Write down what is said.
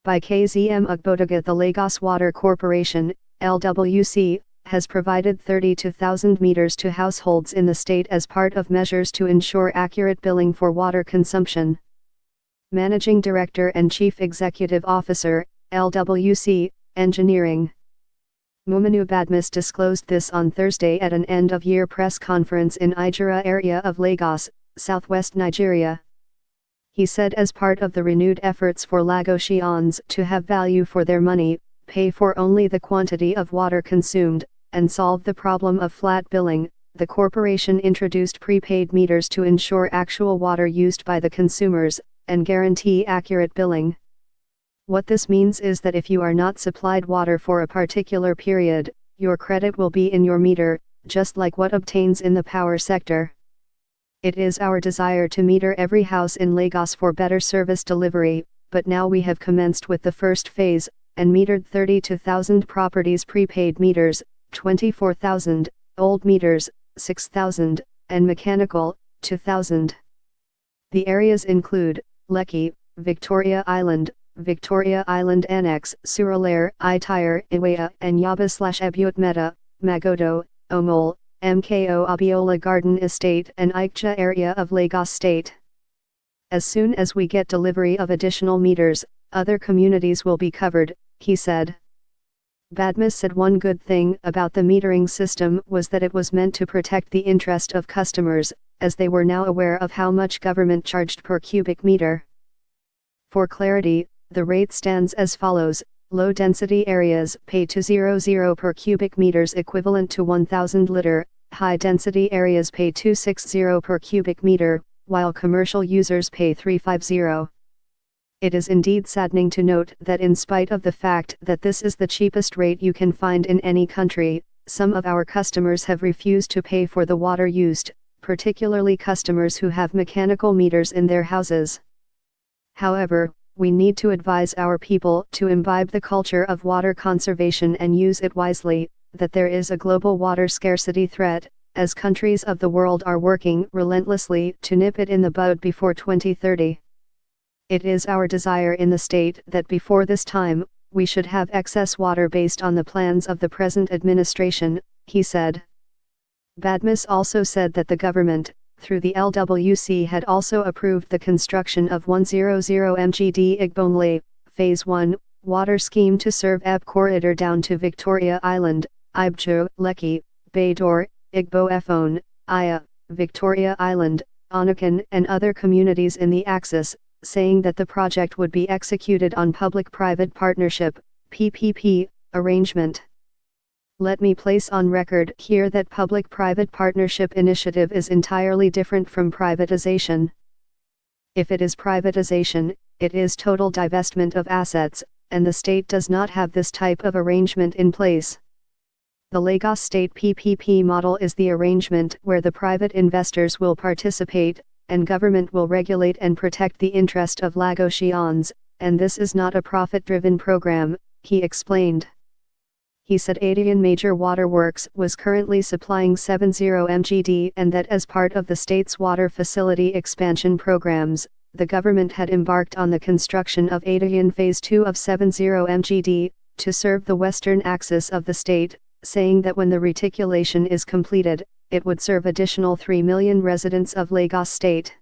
by KZM Ugbodaga. The Lagos Water Corporation, LWC, has provided 32,000 meters to households in the state as part of measures to ensure accurate billing for water consumption. Managing Director and Chief Executive Officer, LWC, Engineering, Muminu Badmus disclosed this on Thursday at an end-of-year press conference in Ijura area of Lagos, southwest Nigeria. He said as part of the renewed efforts for Lagosians to have value for their money, pay for only the quantity of water consumed, and solve the problem of flat billing, the corporation introduced prepaid meters to ensure actual water used by the consumers, and guarantee accurate billing. What this means is that if you are not supplied water for a particular period, your credit will be in your meter, just like what obtains in the power sector. It is our desire to meter every house in Lagos for better service delivery, but now we have commenced with the first phase, and metered 32,000 properties prepaid meters, 24,000, old meters, 6,000, and mechanical, 2,000. The areas include Lekki, Victoria Island Annex, Surulere, Itire, Iweya, and Yaba/Ebute Metta, Magodo, Omol, MKO Abiola Garden Estate and Ikja area of Lagos State. As soon as we get delivery of additional meters, other communities will be covered, he said. Badmus said one good thing about the metering system was that it was meant to protect the interest of customers, as they were now aware of how much government charged per cubic meter. For clarity, the rate stands as follows: low-density areas pay $2.00 per cubic meters equivalent to 1,000 liter, high-density areas pay $2.60 per cubic meter, while commercial users pay $3.50. It is indeed saddening to note that in spite of the fact that this is the cheapest rate you can find in any country, some of our customers have refused to pay for the water used, particularly customers who have mechanical meters in their houses. However, we need to advise our people to imbibe the culture of water conservation and use it wisely, that there is a global water scarcity threat, as countries of the world are working relentlessly to nip it in the bud before 2030. It is our desire in the state that before this time, we should have excess water based on the plans of the present administration, he said. Badmus also said that the government, through the LWC, had also approved the construction of 100 MGD Igbonle, Phase 1, water scheme to serve Ebb Corridor down to Victoria Island, Ibjo, Lekki, Baydor, Igbo Efon, Iya, Victoria Island, Onakan and other communities in the Axis, saying that the project would be executed on public-private partnership, PPP, arrangement. Let me place on record here that public-private partnership initiative is entirely different from privatization. If it is privatization, it is total divestment of assets, and the state does not have this type of arrangement in place. The Lagos State PPP model is the arrangement where the private investors will participate, and government will regulate and protect the interest of Lagosians, and this is not a profit-driven program, he explained. He said Adian Major Waterworks was currently supplying 70 MGD and that as part of the state's water facility expansion programs, the government had embarked on the construction of Adian Phase 2 of 70 MGD, to serve the western axis of the state, saying that when the reticulation is completed, it would serve additional 3 million residents of Lagos State.